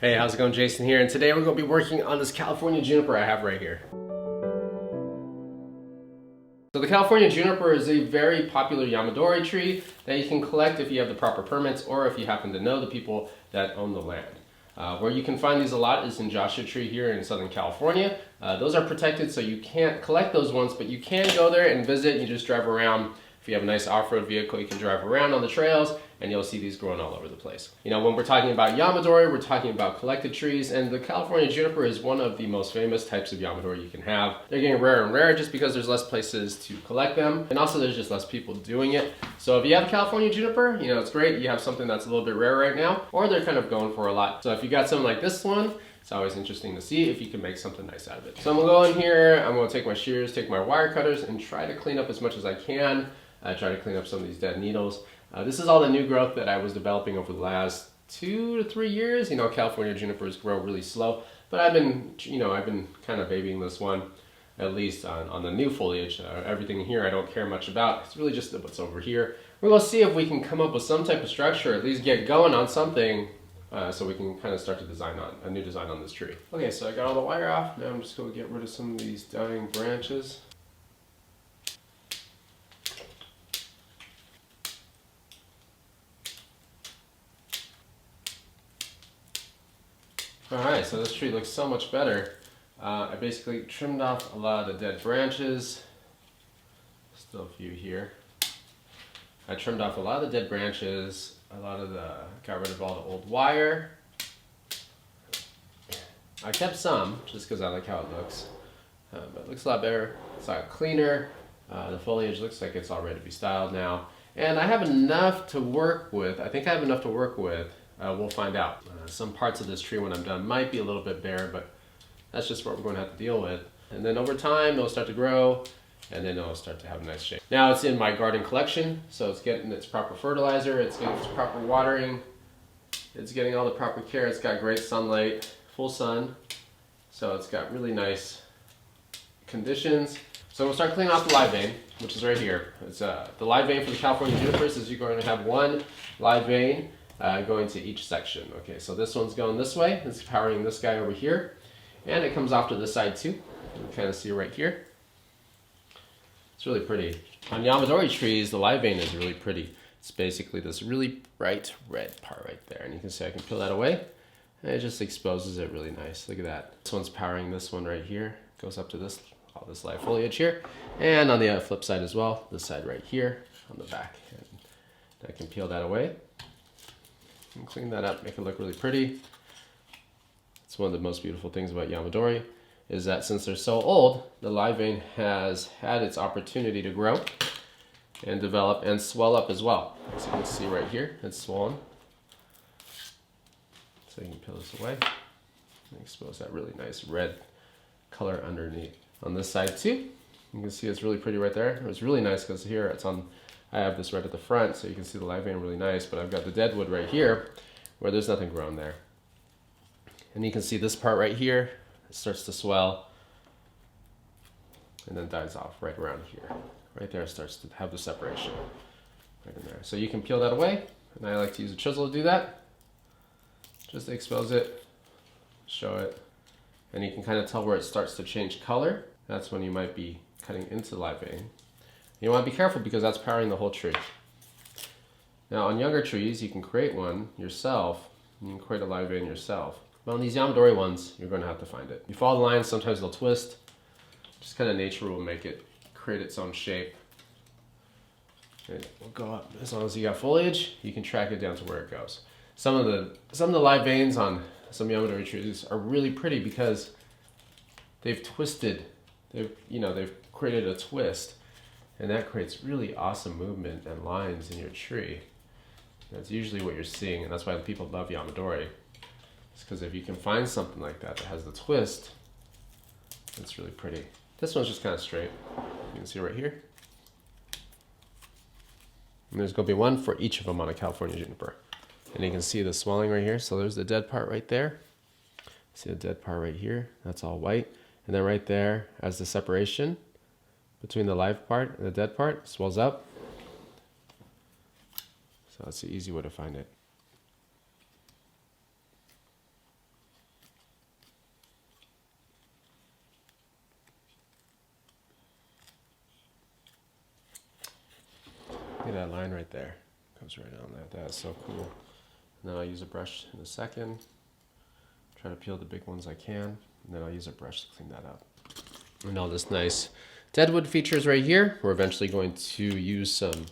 Hey, how's it going? Jason here, and today we're going to be working on this California juniper I have right here. So the California juniper is a very popular Yamadori tree that you can collect if you have the proper permits or if you happen to know the people that own the land. Where you can find these a lot is in Joshua Tree here in Southern California. Those are protected, so you can't collect those ones, but you can go there and visit. You just drive around. If you have a nice off-road vehicle, you can drive around on the trails and you'll see these growing all over the place. You know, when we're talking about Yamadori, we're talking about collected trees, and the California juniper is one of the most famous types of Yamadori you can have. They're getting rarer and rarer just because there's less places to collect them, and also there's just less people doing it. So if you have California juniper, you know, it's great. You have something that's a little bit rare right now, or they're kind of going for a lot. So if you got something like this one, it's always interesting to see if you can make something nice out of it. So I'm gonna go in here, I'm gonna take my shears, take my wire cutters, and try to clean up as much as I can. Try to clean up some of these dead needles. This is all the new growth that I was developing over the last 2 to 3 years. You know, California junipers grow really slow, but I've been kind of babying this one, at least on the new foliage. Everything here I don't care much about. It's really just what's over here. We're gonna see if we can come up with some type of structure, at least get going on something, so we can kind of start to design on a new design on this tree. Okay, so I got all the wire off. Now I'm just gonna get rid of some of these dying branches. Alright, so this tree looks so much better. I basically trimmed off a lot of the dead branches. Still a few here. I trimmed off a lot of the dead branches, got rid of all the old wire. I kept some, just because I like how it looks. But it looks a lot better, it's a lot cleaner. The foliage looks like it's all ready to be styled now. And I have enough to work with. I think I have enough to work with. We'll find out. Some parts of this tree when I'm done might be a little bit bare, but that's just what we're going to have to deal with. And then over time it'll start to grow, and then it'll start to have a nice shape. Now it's in my garden collection, so it's getting its proper fertilizer, it's getting its proper watering, it's getting all the proper care. It's got great sunlight, full sun, so it's got really nice conditions. So we'll start cleaning off the live vein, which is right here. It's the live vein for the California junipers is you're going to have one live vein going to each section. Okay, so this one's going this way. It's powering this guy over here. And it comes off to this side too. You can kind of see right here. It's really pretty. On Yamadori trees, the live vein is really pretty. It's basically this really bright red part right there. And you can see I can peel that away. And it just exposes it really nice. Look at that. This one's powering this one right here. Goes up to this, all this live foliage here. And on the flip side as well, this side right here on the back. And I can peel that away. And clean that up, make it look really pretty. It's one of the most beautiful things about Yamadori is that since they're so old, the live vein has had its opportunity to grow and develop and swell up as well. As you can see right here, it's swollen. So you can peel this away and expose that really nice red color underneath. On this side too, you can see it's really pretty right there. It was really nice because here it's on, I have this right at the front, so you can see the live vein really nice, but I've got the dead wood right here where there's nothing grown there. And you can see this part right here, it starts to swell and then dies off right around here. Right there it starts to have the separation right in there. So you can peel that away, and I like to use a chisel to do that. Just to expose it, show it, and you can kind of tell where it starts to change color. That's when you might be cutting into the live vein. You want to be careful because that's powering the whole tree. Now on younger trees, you can create one yourself. You can create a live vein yourself. But on these Yamadori ones, you're going to have to find it. You follow the lines, sometimes they'll twist. Just kind of nature will make it create its own shape. And it will go up. As long as you got foliage, you can track it down to where it goes. Some of the live veins on some Yamadori trees are really pretty because they've twisted. They've created a twist. And that creates really awesome movement and lines in your tree. That's usually what you're seeing, and that's why people love Yamadori. It's because if you can find something like that that has the twist, it's really pretty. This one's just kind of straight. You can see right here. And there's going to be one for each of them on a California juniper. And you can see the swelling right here. So there's the dead part right there. See the dead part right here? That's all white. And then right there, as the separation between the live part and the dead part, swells up. So that's the easy way to find it. line right there. Comes right on that. That's so cool. And then I'll use a brush in a second. Try to peel the big ones I can. And then I'll use a brush to clean that up. And all this nice deadwood features right here. We're eventually going to use some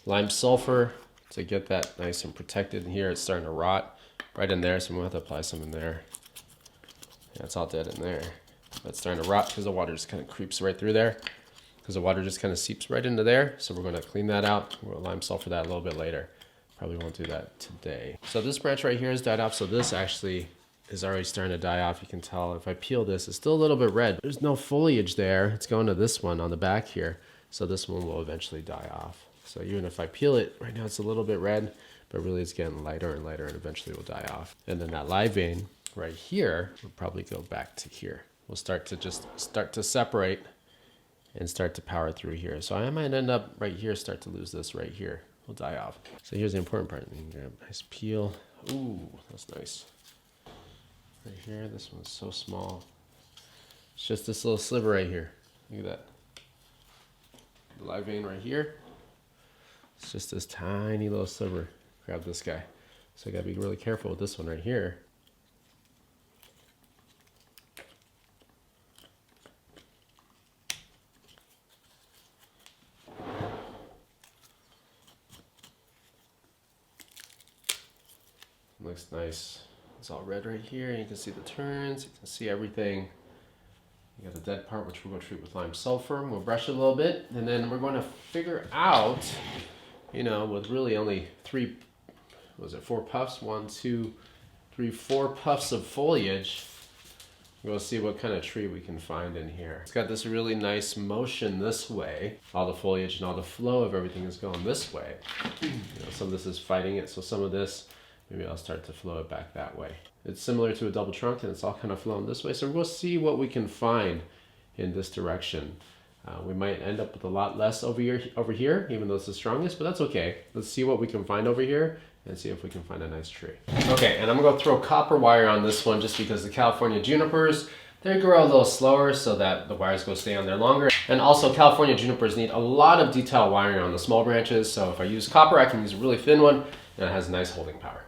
lime sulfur to get that nice and protected. In here it's starting to rot right in there, so I'm gonna have to apply some in there. Yeah, it's all dead in there. That's starting to rot because the water just kind of creeps right through there. Because the water just kind of seeps right into there. So we're gonna clean that out. We'll lime sulfur that a little bit later. Probably won't do that today. So this branch right here is died off. So this actually is already starting to die off. You can tell if I peel this, it's still a little bit red. There's no foliage there. It's going to this one on the back here. So this one will eventually die off. So even if I peel it, right now it's a little bit red, but really it's getting lighter and lighter and eventually will die off. And then that live vein right here will probably go back to here. We'll start to separate and start to power through here. So I might end up right here, start to lose this right here. Will die off. So here's the important part. You can grab a nice peel. Ooh, that's nice. Right here, this one's so small. It's just this little sliver right here. Look at that. The live vein right here. It's just this tiny little sliver. Grab this guy. So I gotta be really careful with this one right here. Looks nice. It's all red right here. You can see the turns. You can see everything. You got the dead part, which we're going to treat with lime sulfur. We'll brush it a little bit, and then we're going to figure out, you know, with really only 4 puffs? 1, 2, 3, 4 puffs of foliage. We'll see what kind of tree we can find in here. It's got this really nice motion this way. All the foliage and all the flow of everything is going this way. You know, some of this is fighting it, so some of this, maybe I'll start to flow it back that way. It's similar to a double trunk and it's all kind of flowing this way. So we'll see what we can find in this direction. We might end up with a lot less over here, even though it's the strongest, but that's okay. Let's see what we can find over here and see if we can find a nice tree. Okay, and I'm gonna throw copper wire on this one just because the California junipers, they grow a little slower so that the wires go stay on there longer. And also California junipers need a lot of detail wiring on the small branches. So if I use copper, I can use a really thin one and it has nice holding power.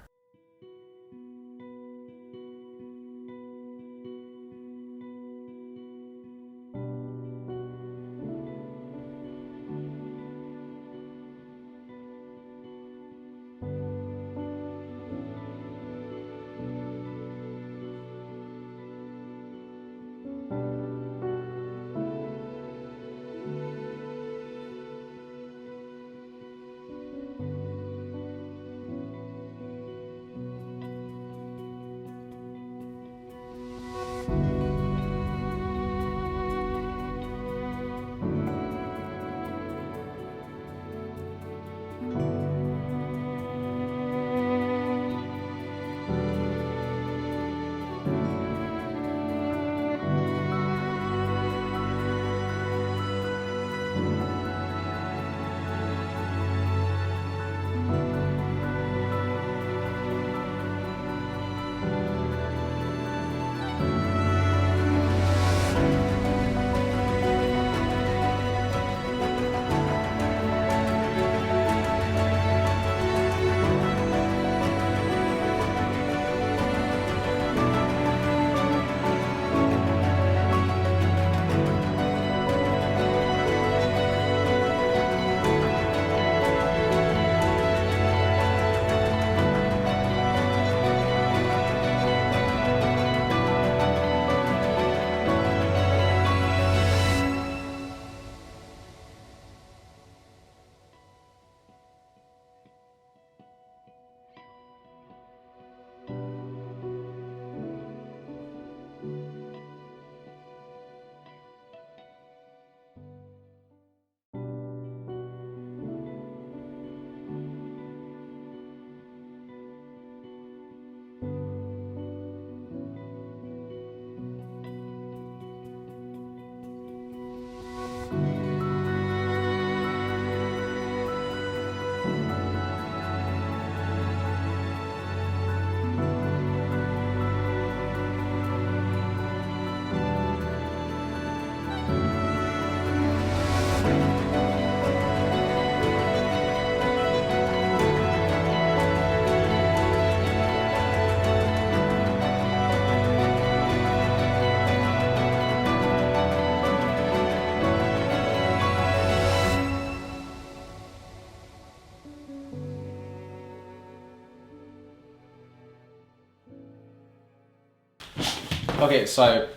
Okay, so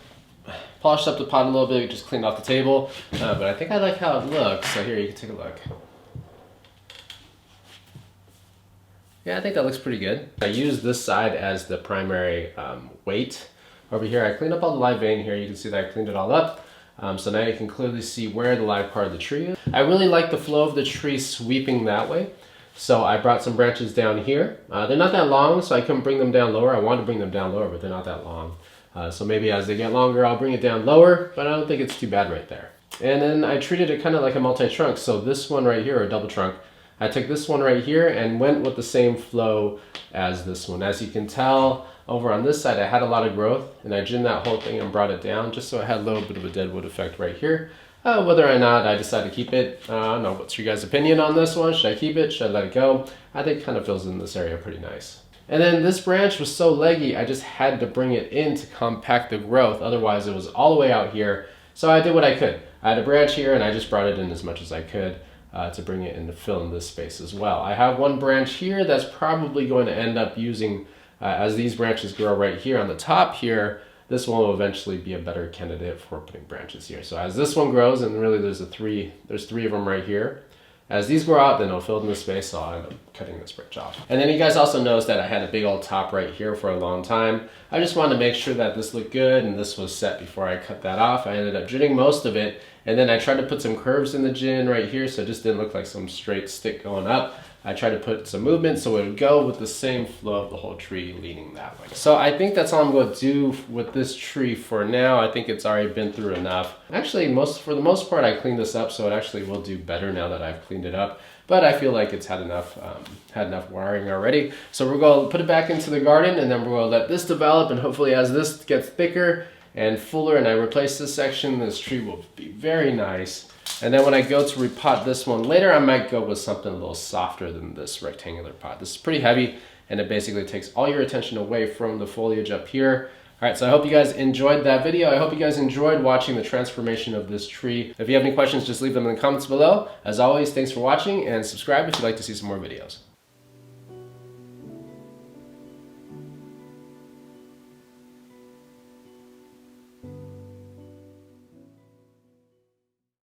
I polished up the pot a little bit, just cleaned off the table, but I think I like how it looks. So here, you can take a look. Yeah, I think that looks pretty good. I use this side as the primary weight. Over here, I cleaned up all the live vein here. You can see that I cleaned it all up. So now you can clearly see where the live part of the tree is. I really like the flow of the tree sweeping that way. So I brought some branches down here. They're not that long, so I couldn't bring them down lower. I wanted to bring them down lower, but they're not that long. So maybe as they get longer, I'll bring it down lower, but I don't think it's too bad right there. And then I treated it kind of like a multi-trunk. So this one right here, or a double trunk, I took this one right here and went with the same flow as this one. As you can tell, over on this side, I had a lot of growth, and I ginned that whole thing and brought it down just so it had a little bit of a deadwood effect right here. Whether or not I decide to keep it, I don't know. What's your guys' opinion on this one? Should I keep it? Should I let it go? I think it kind of fills in this area pretty nice. And then this branch was so leggy, I just had to bring it in to compact the growth. Otherwise, it was all the way out here. So I did what I could. I had a branch here, and I just brought it in as much as I could to bring it in to fill in this space as well. I have one branch here that's probably going to end up using, as these branches grow right here on the top here, this one will eventually be a better candidate for putting branches here. So as this one grows, and really there's three of them right here. As these grow out, then it'll fill in the space, so I'll end up cutting this branch off. And then you guys also noticed that I had a big old top right here for a long time. I just wanted to make sure that this looked good and this was set before I cut that off. I ended up ginning most of it, and then I tried to put some curves in the gin right here so it just didn't look like some straight stick going up. I tried to put some movement so it would go with the same flow of the whole tree leaning that way. So I think that's all I'm going to do with this tree for now. I think it's already been through enough. Actually, for the most part, I cleaned this up, so it actually will do better now that I've cleaned it up. But I feel like it's had enough wiring already. So we're going to put it back into the garden, and then we're going to let this develop, and hopefully as this gets thicker and fuller and I replace this section, this tree will be very nice. And then when I go to repot this one later, I might go with something a little softer than this rectangular pot. This is pretty heavy, and it basically takes all your attention away from the foliage up here. All right, so I hope you guys enjoyed that video. I hope you guys enjoyed watching the transformation of this tree. If you have any questions, just leave them in the comments below. As always, thanks for watching, and subscribe if you'd like to see some more videos.